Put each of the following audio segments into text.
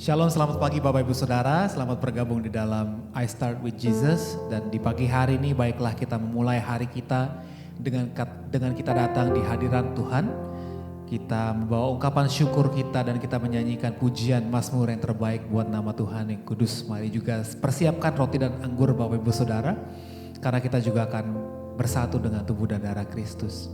Shalom, selamat pagi Bapak Ibu Saudara, selamat bergabung di dalam I Start With Jesus. Dan di pagi hari ini baiklah kita memulai hari kita dengan kita datang di hadirat Tuhan. Kita membawa ungkapan syukur kita dan kita menyanyikan pujian mazmur yang terbaik buat nama Tuhan yang kudus. Mari juga persiapkan roti dan anggur Bapak Ibu Saudara, karena kita juga akan bersatu dengan tubuh dan darah Kristus.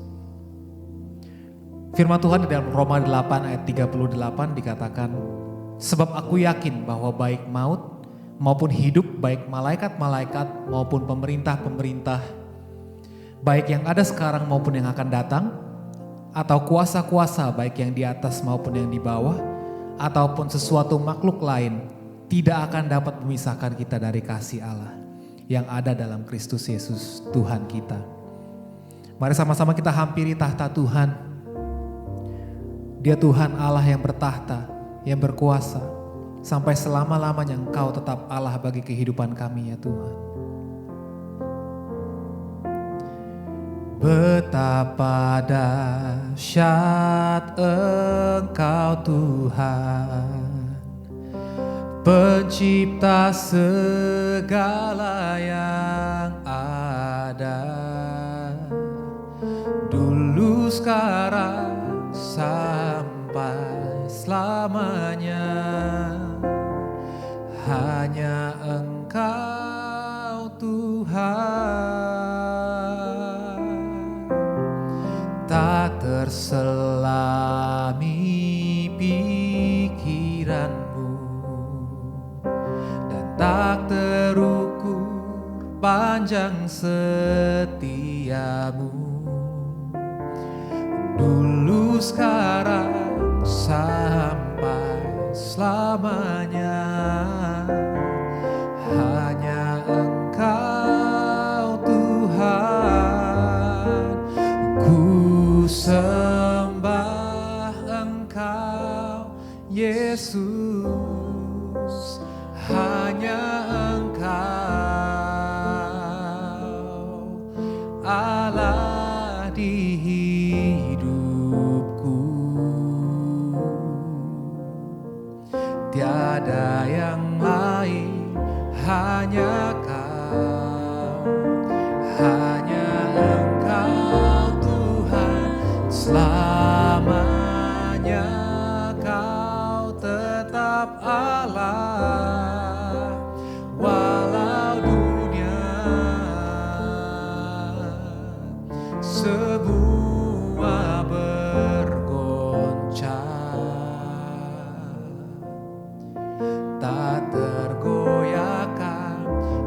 Firman Tuhan di dalam Roma 8 ayat 38 dikatakan, sebab aku yakin bahwa baik maut maupun hidup, baik malaikat-malaikat maupun pemerintah-pemerintah, baik yang ada sekarang maupun yang akan datang, atau kuasa-kuasa baik yang di atas maupun yang di bawah, ataupun sesuatu makhluk lain, tidak akan dapat memisahkan kita dari kasih Allah yang ada dalam Kristus Yesus Tuhan kita. Mari sama-sama kita hampiri tahta Tuhan. Dia Tuhan Allah yang bertahta, yang berkuasa, sampai selama-lamanya Engkau tetap Allah bagi kehidupan kami ya Tuhan. Betapa dahsyat Engkau Tuhan, pencipta segala yang ada, dulu sekarang sampai selamanya. Hanya Engkau Tuhan, tak terselami pikiranmu dan tak terukur panjang setiamu. Dulu sekarang sampai selamanya. Hanya Engkau Tuhan, ku sembah Engkau Yesus. Hanya Engkau Allah di hidupku, tiada yang lain, hanya Kau, hanya Engkau Tuhan. Selamanya Kau tetap Allah, walau dunia semua bergoncang, tak tergoyahkan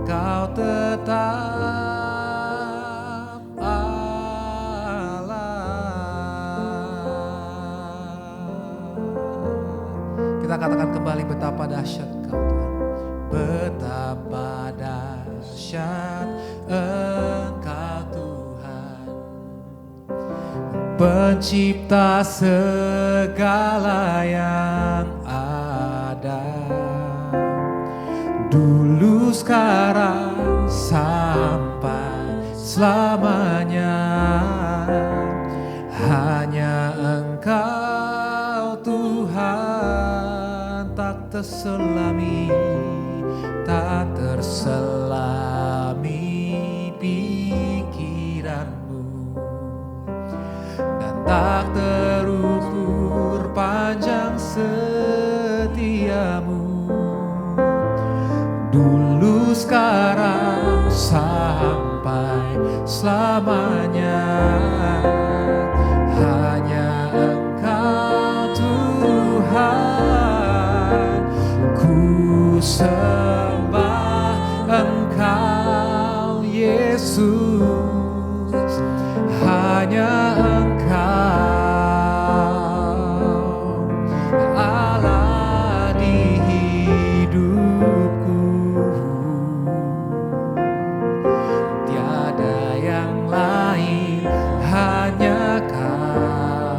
Kau tetap Allah. Kita katakan kembali, betapa dahsyat Kau Tuhan, betapa dahsyat Engkau Tuhan, pencipta segala yang ada, dulu sekarang sampai selamanya. Hanya Engkau Tuhan, tak terselami pikiranmu dan tak terukur panjang setiamu. Dulu sekarang sampai selamanya. Hanya Engkau Tuhan, ku sembah Engkau Yesus. Hanya Engkau Allah di hidupku, tiada yang lain, hanya Kau,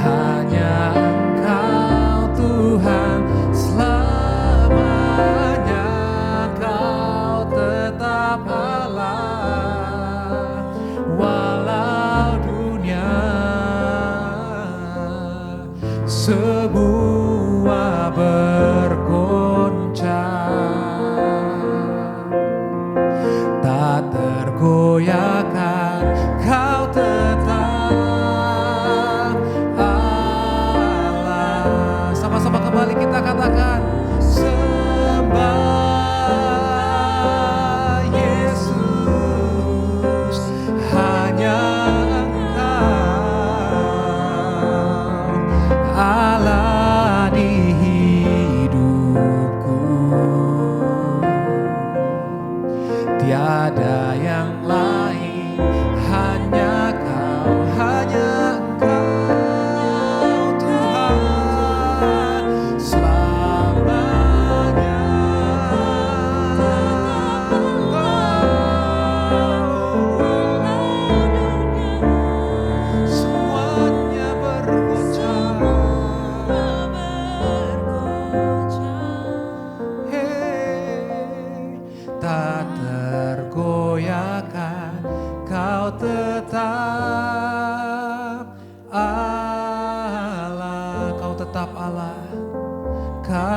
hanya Engkau Tuhan. Selamanya Kau tetap Allah, walau dunia semua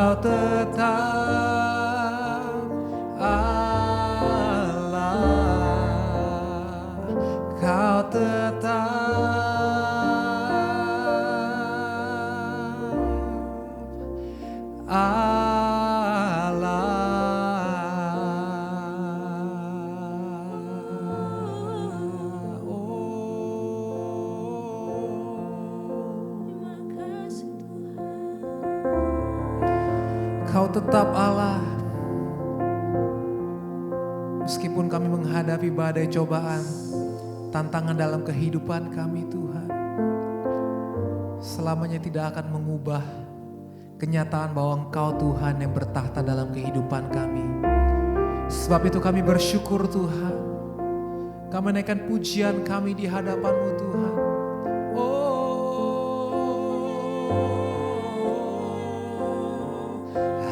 Kau tetap Allah, Kau tetap Allah. Kau tetap Allah. Meskipun kami menghadapi badai cobaan, tantangan dalam kehidupan kami Tuhan, selamanya tidak akan mengubah kenyataan bahwa Engkau Tuhan yang bertahta dalam kehidupan kami. Sebab itu kami bersyukur Tuhan. Kami menaikkan pujian kami di hadapan-Mu Tuhan.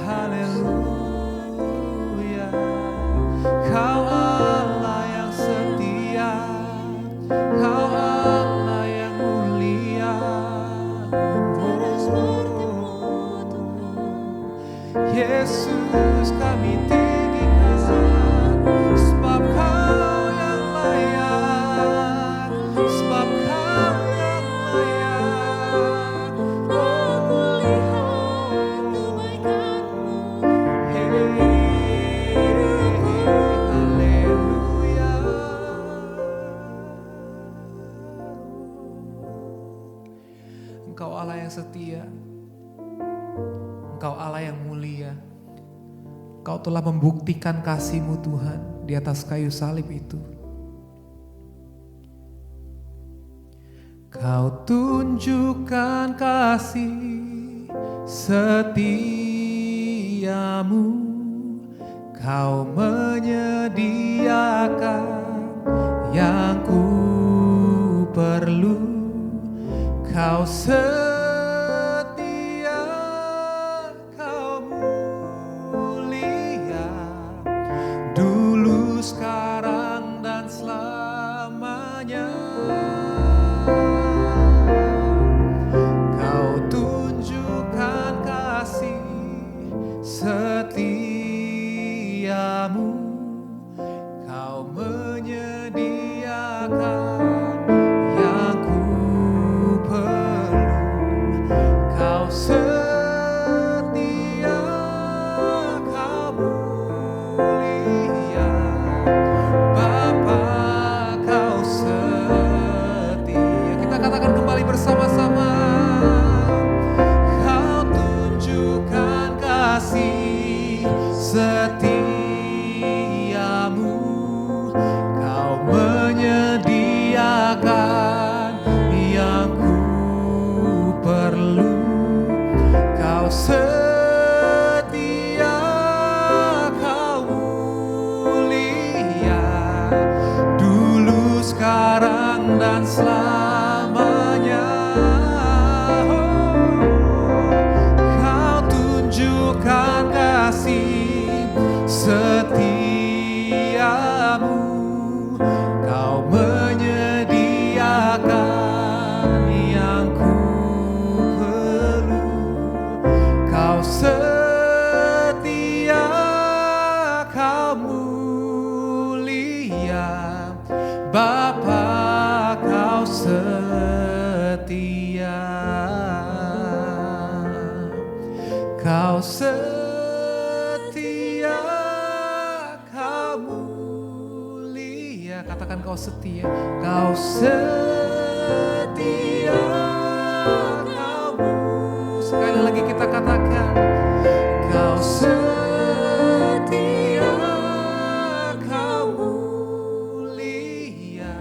Haleluya. Kau Allah yang setia, Kau Allah yang mulia. Yesus kami tinggikan, sebab Kau yang layak, sebab Kau yang layak. Oh, melihat kebaikan-Mu. Haleluya. Engkau Allah yang setia, Engkau Allah yang mulia. Kau telah membuktikan kasih-Mu Tuhan di atas kayu salib itu. Kau tunjukkan kasih setiamu, Kau menyediakan yang ku perlu. Kau dulu, sekarang, dan selamanya. Kau tunjukkan kasih setiamu, Kau menyediakan yang ku perlu. Kau setia, Kau mulia. Bapa, Kau setia. Kita katakan kembali bersama-sama. Kau tunjukkan kasih setiamu, Kau menyediakan yang ku perlu. Kau setia, Kau mulia. Dulu, sekarang, dan selamanya. Kau tunjukkan kasih setiamu, Kau menyediakan yang ku perlu. Kau setia, Kau mulia. Bapa, Kau setia. Kau setia, Kau mulia. Katakan Kau setia. Kau setia, Kau mulia. Sekali lagi kita katakan. Kau setia, Kau mulia.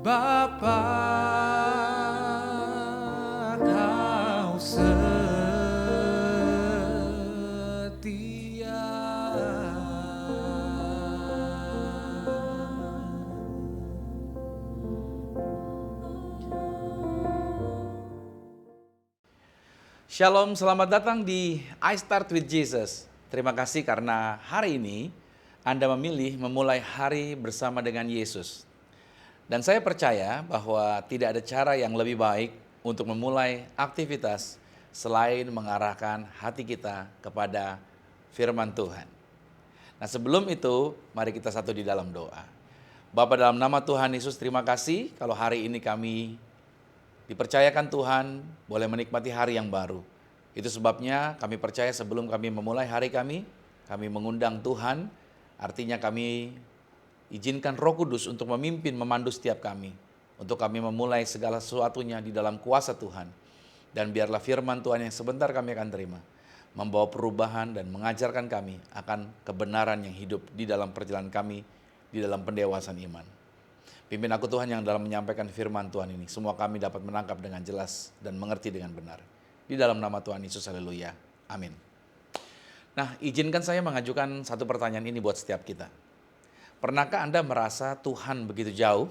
Bapa, Kau setia. Shalom, selamat datang di I Start With Jesus. Terima kasih karena hari ini Anda memilih memulai hari bersama dengan Yesus. Dan saya percaya bahwa tidak ada cara yang lebih baik untuk memulai aktivitas selain mengarahkan hati kita kepada firman Tuhan. Nah, sebelum itu, mari kita satu di dalam doa. Bapa, dalam nama Tuhan Yesus, terima kasih kalau hari ini kami dipercayakan Tuhan boleh menikmati hari yang baru. Itu sebabnya kami percaya sebelum kami memulai hari kami mengundang Tuhan, artinya kami izinkan Roh Kudus untuk memimpin, memandu setiap kami. Untuk kami memulai segala sesuatunya di dalam kuasa Tuhan. Dan biarlah firman Tuhan yang sebentar kami akan terima, membawa perubahan dan mengajarkan kami akan kebenaran yang hidup di dalam perjalanan kami, di dalam pendewasaan iman. Pimpin aku Tuhan yang dalam menyampaikan firman Tuhan ini, semua kami dapat menangkap dengan jelas dan mengerti dengan benar. Di dalam nama Tuhan Yesus, haleluya, amin. Nah, izinkan saya mengajukan satu pertanyaan ini buat setiap kita. Pernahkah Anda merasa Tuhan begitu jauh?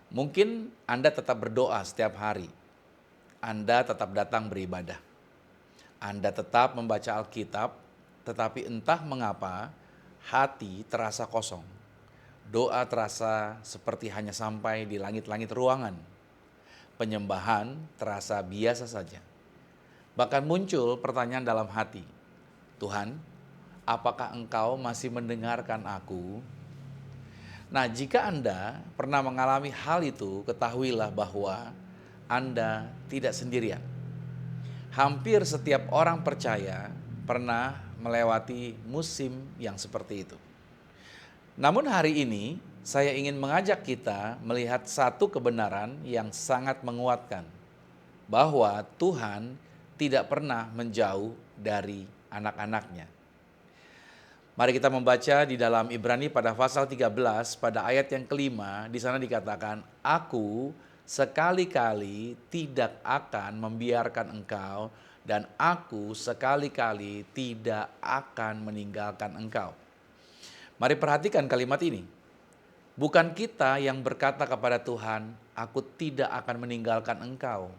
Mungkin Anda tetap berdoa setiap hari, Anda tetap datang beribadah, Anda tetap membaca Alkitab, tetapi entah mengapa hati terasa kosong. Doa terasa seperti hanya sampai di langit-langit ruangan. Penyembahan terasa biasa saja. Bahkan muncul pertanyaan dalam hati, Tuhan, apakah Engkau masih mendengarkan aku? Nah, jika Anda pernah mengalami hal itu, ketahuilah bahwa Anda tidak sendirian. Hampir setiap orang percaya pernah melewati musim yang seperti itu. Namun hari ini saya ingin mengajak kita melihat satu kebenaran yang sangat menguatkan, bahwa Tuhan tidak pernah menjauh dari anak-anaknya. Mari kita membaca di dalam Ibrani pada pasal 13 pada ayat yang kelima, di sana dikatakan, Aku sekali-kali tidak akan membiarkan engkau dan aku sekali-kali tidak akan meninggalkan engkau. Mari perhatikan kalimat ini. Bukan kita yang berkata kepada Tuhan, aku tidak akan meninggalkan engkau.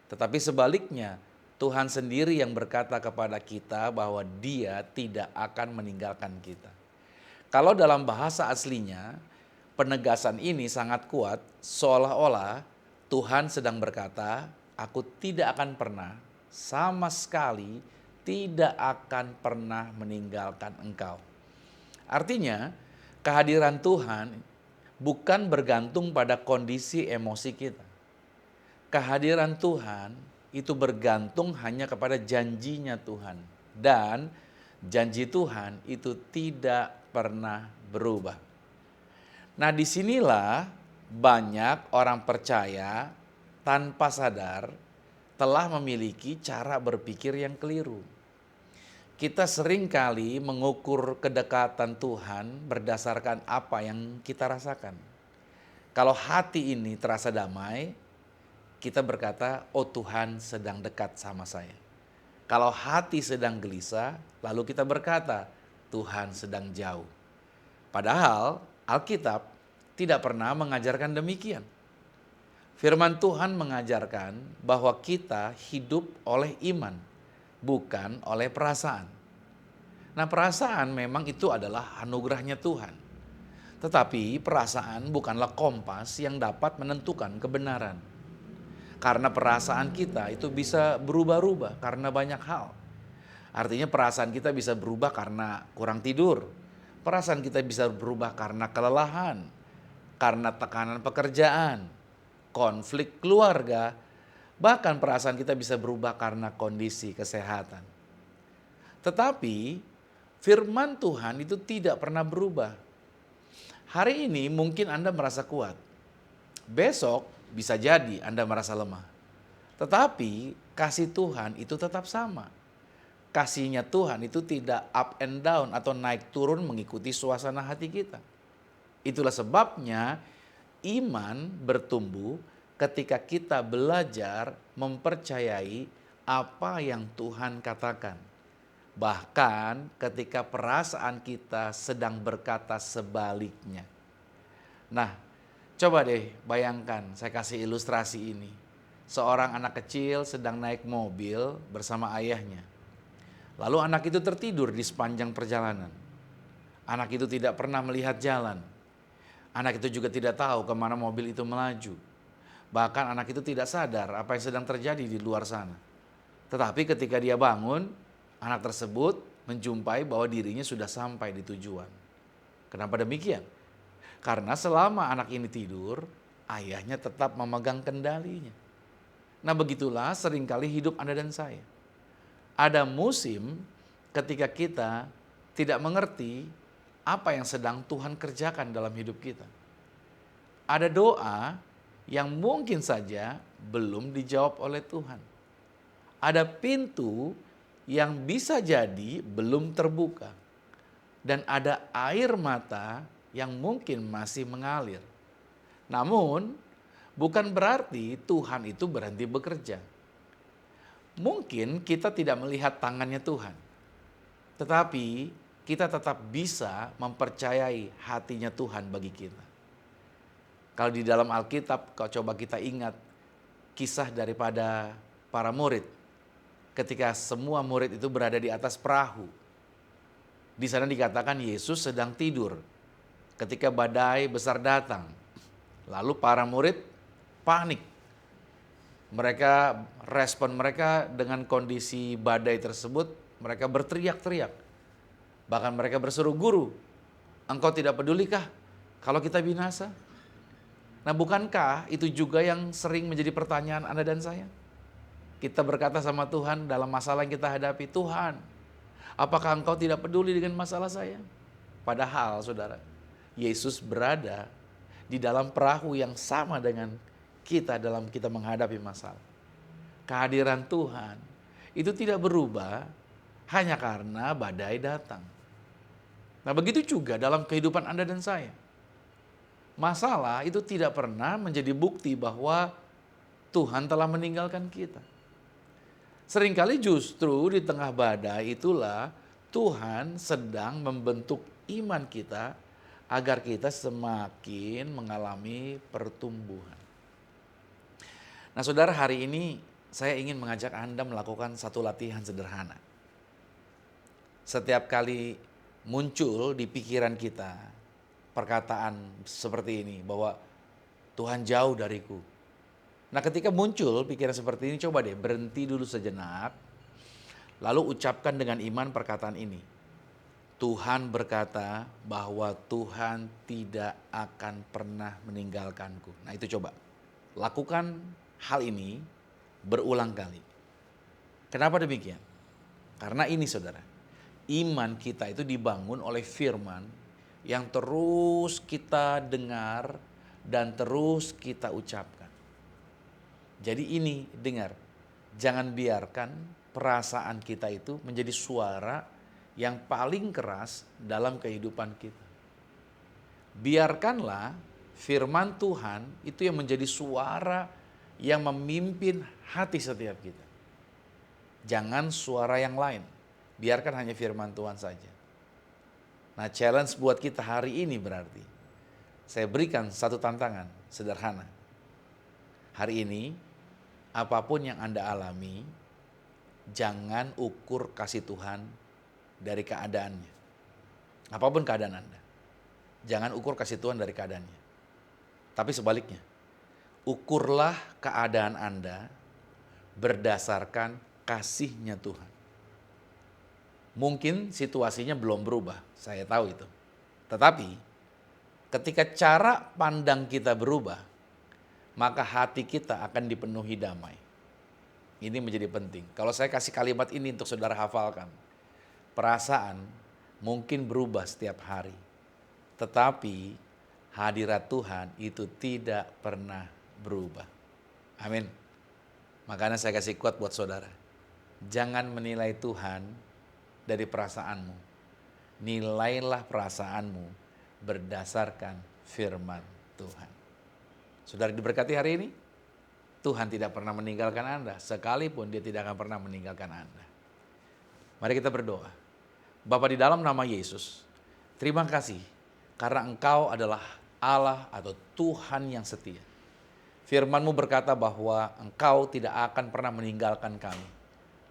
Tetapi sebaliknya, Tuhan sendiri yang berkata kepada kita bahwa Dia tidak akan meninggalkan kita. Kalau dalam bahasa aslinya, penegasan ini sangat kuat, seolah-olah Tuhan sedang berkata, aku tidak akan pernah, sama sekali tidak akan pernah meninggalkan engkau. Artinya, kehadiran Tuhan bukan bergantung pada kondisi emosi kita. Kehadiran Tuhan itu bergantung hanya kepada janjinya Tuhan. Dan janji Tuhan itu tidak pernah berubah. Nah, disinilah banyak orang percaya tanpa sadar telah memiliki cara berpikir yang keliru. Kita seringkali mengukur kedekatan Tuhan berdasarkan apa yang kita rasakan. Kalau hati ini terasa damai, kita berkata, oh Tuhan sedang dekat sama saya. Kalau hati sedang gelisah, lalu kita berkata, Tuhan sedang jauh. Padahal Alkitab tidak pernah mengajarkan demikian. Firman Tuhan mengajarkan bahwa kita hidup oleh iman, bukan oleh perasaan. Nah, perasaan memang itu adalah anugerahnya Tuhan. Tetapi perasaan bukanlah kompas yang dapat menentukan kebenaran. Karena perasaan kita itu bisa berubah-ubah karena banyak hal. Artinya perasaan kita bisa berubah karena kurang tidur. Perasaan kita bisa berubah karena kelelahan, karena tekanan pekerjaan, konflik keluarga. Bahkan perasaan kita bisa berubah karena kondisi kesehatan. Tetapi firman Tuhan itu tidak pernah berubah. Hari ini mungkin Anda merasa kuat. Besok bisa jadi Anda merasa lemah. Tetapi kasih Tuhan itu tetap sama. Kasihnya Tuhan itu tidak up and down atau naik turun mengikuti suasana hati kita. Itulah sebabnya iman bertumbuh ketika kita belajar mempercayai apa yang Tuhan katakan. Bahkan ketika perasaan kita sedang berkata sebaliknya. Nah, coba deh bayangkan, saya kasih ilustrasi ini. Seorang anak kecil sedang naik mobil bersama ayahnya. Lalu anak itu tertidur di sepanjang perjalanan. Anak itu tidak pernah melihat jalan. Anak itu juga tidak tahu kemana mobil itu melaju. Bahkan anak itu tidak sadar apa yang sedang terjadi di luar sana. Tetapi ketika dia bangun, anak tersebut menjumpai bahwa dirinya sudah sampai di tujuan. Kenapa demikian? Karena selama anak ini tidur, ayahnya tetap memegang kendalinya. Nah, begitulah seringkali hidup Anda dan saya. Ada musim ketika kita tidak mengerti apa yang sedang Tuhan kerjakan dalam hidup kita. Ada doa yang mungkin saja belum dijawab oleh Tuhan. Ada pintu yang bisa jadi belum terbuka. Dan ada air mata yang mungkin masih mengalir. Namun, bukan berarti Tuhan itu berhenti bekerja. Mungkin kita tidak melihat tangannya Tuhan. Tetapi kita tetap bisa mempercayai hatinya Tuhan bagi kita. Kalau di dalam Alkitab, kalau coba kita ingat kisah daripada para murid. Ketika semua murid itu berada di atas perahu. Di sana dikatakan Yesus sedang tidur ketika badai besar datang. Lalu para murid panik. Respon mereka dengan kondisi badai tersebut, mereka berteriak-teriak. Bahkan mereka berseru, "Guru, engkau tidak pedulikah kalau kita binasa?" Nah, bukankah itu juga yang sering menjadi pertanyaan Anda dan saya? Kita berkata sama Tuhan dalam masalah yang kita hadapi, "Tuhan, apakah engkau tidak peduli dengan masalah saya?" Padahal, saudara, Yesus berada di dalam perahu yang sama dengan kita dalam kita menghadapi masalah. Kehadiran Tuhan itu tidak berubah hanya karena badai datang. Nah, begitu juga dalam kehidupan Anda dan saya. Masalah itu tidak pernah menjadi bukti bahwa Tuhan telah meninggalkan kita. Seringkali justru di tengah badai itulah Tuhan sedang membentuk iman kita agar kita semakin mengalami pertumbuhan. Nah, saudara, hari ini saya ingin mengajak Anda melakukan satu latihan sederhana. Setiap kali muncul di pikiran kita perkataan seperti ini bahwa Tuhan jauh dariku. Nah, ketika muncul pikiran seperti ini, coba deh berhenti dulu sejenak, lalu ucapkan dengan iman perkataan ini. Tuhan berkata bahwa Tuhan tidak akan pernah meninggalkanku. Nah, itu coba lakukan hal ini berulang kali. Kenapa demikian? Karena ini, saudara, iman kita itu dibangun oleh firman yang terus kita dengar dan terus kita ucapkan. Jadi ini, dengar, jangan biarkan perasaan kita itu menjadi suara yang paling keras dalam kehidupan kita. Biarkanlah firman Tuhan itu yang menjadi suara yang memimpin hati setiap kita. Jangan suara yang lain, biarkan hanya firman Tuhan saja. Nah, challenge buat kita hari ini berarti, saya berikan satu tantangan sederhana. Hari ini, apapun yang Anda alami, jangan ukur kasih Tuhan dari keadaannya. Apapun keadaan Anda, jangan ukur kasih Tuhan dari keadaannya. Tapi sebaliknya, ukurlah keadaan Anda berdasarkan kasih-Nya Tuhan. Mungkin situasinya belum berubah, saya tahu itu. Tetapi ketika cara pandang kita berubah, maka hati kita akan dipenuhi damai. Ini menjadi penting. Kalau saya kasih kalimat ini untuk saudara hafalkan. Perasaan mungkin berubah setiap hari. Tetapi hadirat Tuhan itu tidak pernah berubah. Amin. Makanya saya kasih quote buat saudara. Jangan menilai Tuhan dari perasaanmu. Nilailah perasaanmu berdasarkan firman Tuhan. Saudara diberkati hari ini, Tuhan tidak pernah meninggalkan Anda, sekalipun Dia tidak akan pernah meninggalkan Anda. Mari kita berdoa. Bapa, di dalam nama Yesus, terima kasih karena Engkau adalah Allah atau Tuhan yang setia. Firman-Mu berkata bahwa Engkau tidak akan pernah meninggalkan kami.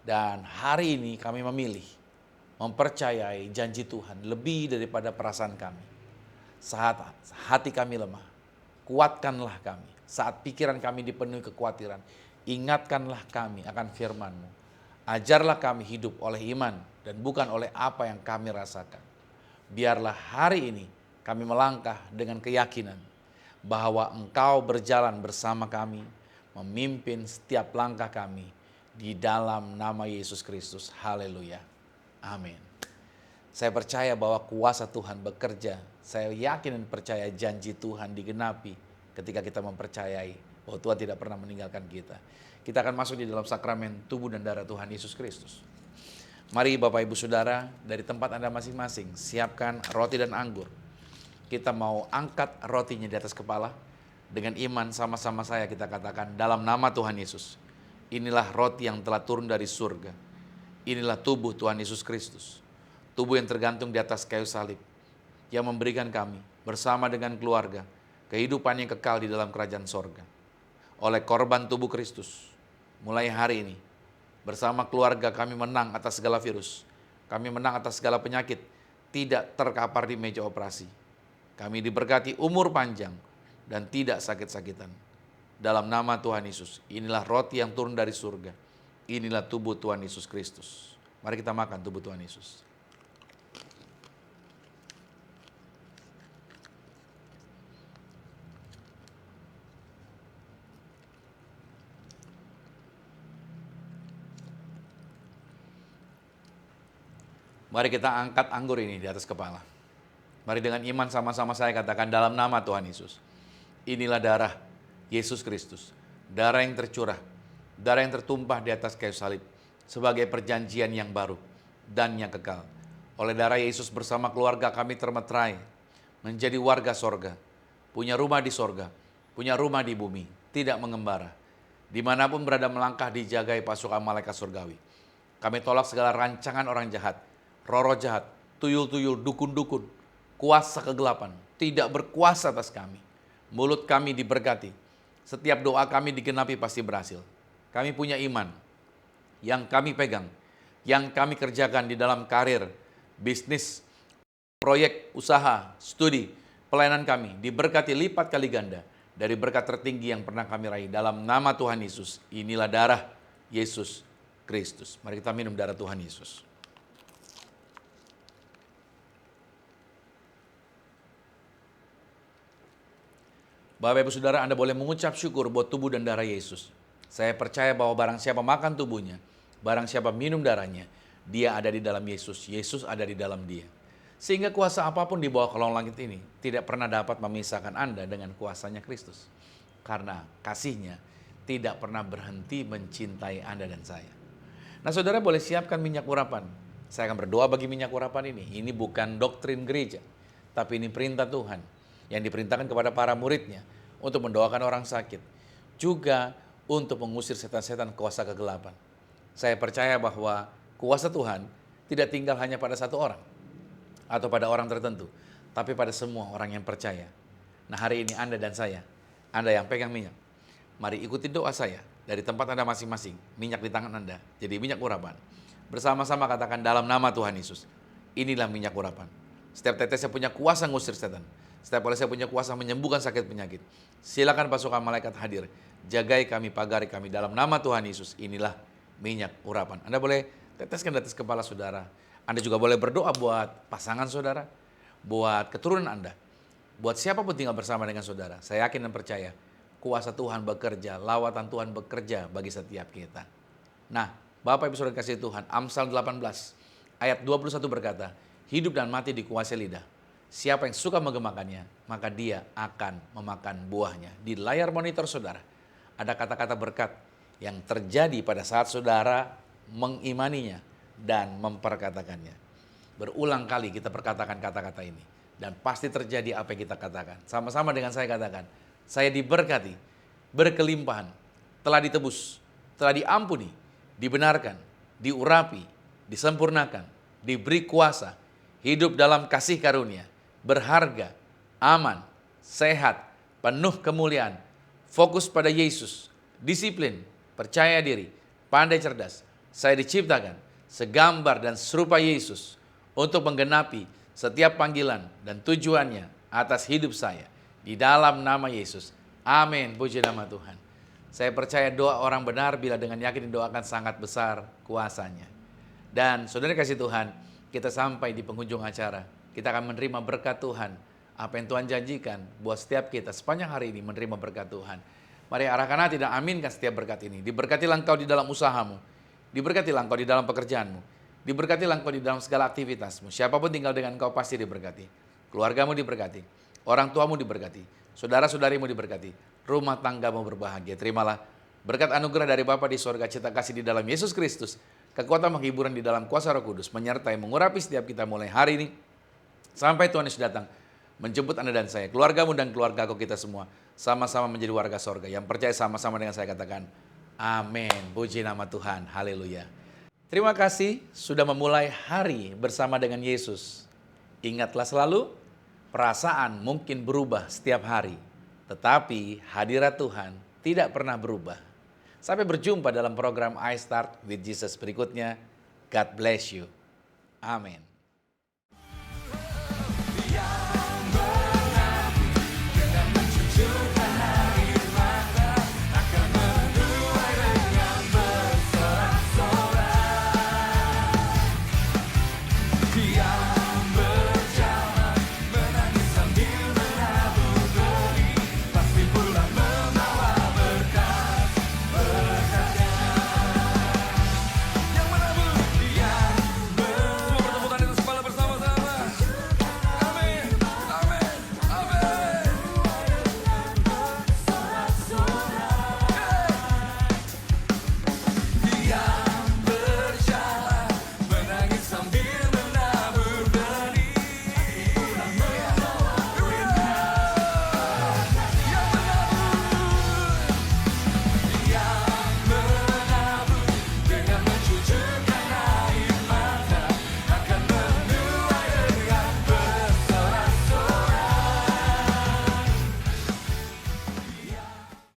Dan hari ini kami memilih mempercayai janji Tuhan lebih daripada perasaan kami. Saat hati kami lemah, kuatkanlah kami. Saat pikiran kami dipenuhi kekhawatiran, ingatkanlah kami akan firman-Mu. Ajarlah kami hidup oleh iman dan bukan oleh apa yang kami rasakan. Biarlah hari ini kami melangkah dengan keyakinan bahwa Engkau berjalan bersama kami, memimpin setiap langkah kami di dalam nama Yesus Kristus. Haleluya. Amin. Saya percaya bahwa kuasa Tuhan bekerja. Saya yakin dan percaya janji Tuhan digenapi ketika kita mempercayai bahwa Tuhan tidak pernah meninggalkan kita. Kita akan masuk di dalam sakramen tubuh dan darah Tuhan Yesus Kristus. Mari Bapak Ibu Saudara, dari tempat Anda masing-masing, siapkan roti dan anggur. Kita mau angkat rotinya di atas kepala. Dengan iman sama-sama saya kita katakan dalam nama Tuhan Yesus. Inilah roti yang telah turun dari surga. Inilah tubuh Tuhan Yesus Kristus. Tubuh yang tergantung di atas kayu salib. Yang memberikan kami bersama dengan keluarga kehidupan yang kekal di dalam kerajaan sorga. Oleh korban tubuh Kristus, mulai hari ini, bersama keluarga kami menang atas segala virus. Kami menang atas segala penyakit, tidak terkapar di meja operasi. Kami diberkati umur panjang dan tidak sakit-sakitan. Dalam nama Tuhan Yesus, inilah roti yang turun dari surga. Inilah tubuh Tuhan Yesus Kristus. Mari kita makan tubuh Tuhan Yesus. Mari kita angkat anggur ini di atas kepala. Mari dengan iman sama-sama saya katakan dalam nama Tuhan Yesus. Inilah darah Yesus Kristus. Darah yang tercurah, darah yang tertumpah di atas kayu salib sebagai perjanjian yang baru dan yang kekal. Oleh darah Yesus bersama keluarga kami termeterai menjadi warga sorga. Punya rumah di sorga, punya rumah di bumi, tidak mengembara. Dimanapun berada melangkah dijagai pasukan malaikat surgawi. Kami tolak segala rancangan orang jahat, roh-roh jahat, tuyul-tuyul, dukun-dukun, kuasa kegelapan, tidak berkuasa atas kami. Mulut kami diberkati, setiap doa kami digenapi pasti berhasil. Kami punya iman yang kami pegang, yang kami kerjakan di dalam karir, bisnis, proyek, usaha, studi, pelayanan kami diberkati lipat kali ganda dari berkat tertinggi yang pernah kami raih. Dalam nama Tuhan Yesus, inilah darah Yesus Kristus. Mari kita minum darah Tuhan Yesus. Bapak Ibu Saudara, Anda boleh mengucap syukur buat tubuh dan darah Yesus. Saya percaya bahwa barang siapa makan tubuhnya, barang siapa minum darahnya, dia ada di dalam Yesus, Yesus ada di dalam dia. Sehingga kuasa apapun di bawah kolong langit ini tidak pernah dapat memisahkan Anda dengan kuasanya Kristus. Karena kasihnya tidak pernah berhenti mencintai Anda dan saya. Nah saudara boleh siapkan minyak urapan. Saya akan berdoa bagi minyak urapan ini. Ini bukan doktrin gereja, tapi ini perintah Tuhan yang diperintahkan kepada para muridnya untuk mendoakan orang sakit. Juga untuk mengusir setan-setan kuasa kegelapan. Saya percaya bahwa kuasa Tuhan tidak tinggal hanya pada satu orang atau pada orang tertentu, tapi pada semua orang yang percaya. Nah hari ini Anda dan saya, Anda yang pegang minyak, mari ikuti doa saya dari tempat Anda masing-masing. Minyak di tangan Anda jadi minyak urapan. Bersama-sama katakan dalam nama Tuhan Yesus, inilah minyak urapan. Setiap tetesnya punya kuasa ngusir setan. Setiap oleh saya punya kuasa menyembuhkan sakit penyakit. Silakan pasukan malaikat hadir. Jagai kami, pagari kami dalam nama Tuhan Yesus. Inilah minyak urapan. Anda boleh teteskan di atas kepala saudara. Anda juga boleh berdoa buat pasangan saudara, buat keturunan Anda, buat siapapun tinggal bersama dengan saudara. Saya yakin dan percaya kuasa Tuhan bekerja, lawatan Tuhan bekerja bagi setiap kita. Nah, Bapak Ibu Saudara kasih Tuhan, Amsal 18 ayat 21 berkata, hidup dan mati dikuasai lidah. Siapa yang suka menggemakannya, maka dia akan memakan buahnya. Di layar monitor saudara, ada kata-kata berkat yang terjadi pada saat saudara mengimaninya dan memperkatakannya. Berulang kali kita perkatakan kata-kata ini. Dan pasti terjadi apa yang kita katakan. Sama-sama dengan saya katakan, saya diberkati, berkelimpahan, telah ditebus, telah diampuni, dibenarkan, diurapi, disempurnakan, diberi kuasa, hidup dalam kasih karunia, berharga, aman, sehat, penuh kemuliaan, fokus pada Yesus, disiplin, percaya diri, pandai cerdas. Saya diciptakan segambar dan serupa Yesus untuk menggenapi setiap panggilan dan tujuannya atas hidup saya. Di dalam nama Yesus. Amin. Puji nama Tuhan. Saya percaya doa orang benar bila dengan yakin didoakan sangat besar kuasanya. Dan saudara kasih Tuhan, kita sampai di penghujung acara. Kita akan menerima berkat Tuhan. Apa yang Tuhan janjikan buat setiap kita sepanjang hari ini menerima berkat Tuhan. Mari arahkan hati dan aminkan setiap berkat ini. Diberkatilah engkau di dalam usahamu. Diberkatilah engkau di dalam pekerjaanmu. Diberkatilah engkau di dalam segala aktivitasmu. Siapapun tinggal dengan engkau pasti diberkati. Keluargamu diberkati. Orang tuamu diberkati. Saudara-saudarimu diberkati. Rumah tanggamu berbahagia. Terimalah berkat anugerah dari Bapa di sorga, cita kasih di dalam Yesus Kristus, kekuatan penghiburan di dalam kuasa Roh Kudus, menyertai mengurapi setiap kita mulai hari ini sampai Tuhan Yesus datang menjemput Anda dan saya, keluargamu dan keluarga kita semua, sama-sama menjadi warga sorga. Yang percaya sama-sama dengan saya katakan, amin. Puji nama Tuhan, haleluya. Terima kasih sudah memulai hari bersama dengan Yesus. Ingatlah selalu, perasaan mungkin berubah setiap hari, tetapi hadirat Tuhan tidak pernah berubah. Sampai berjumpa dalam program I Start with Jesus berikutnya. God bless you. Amin.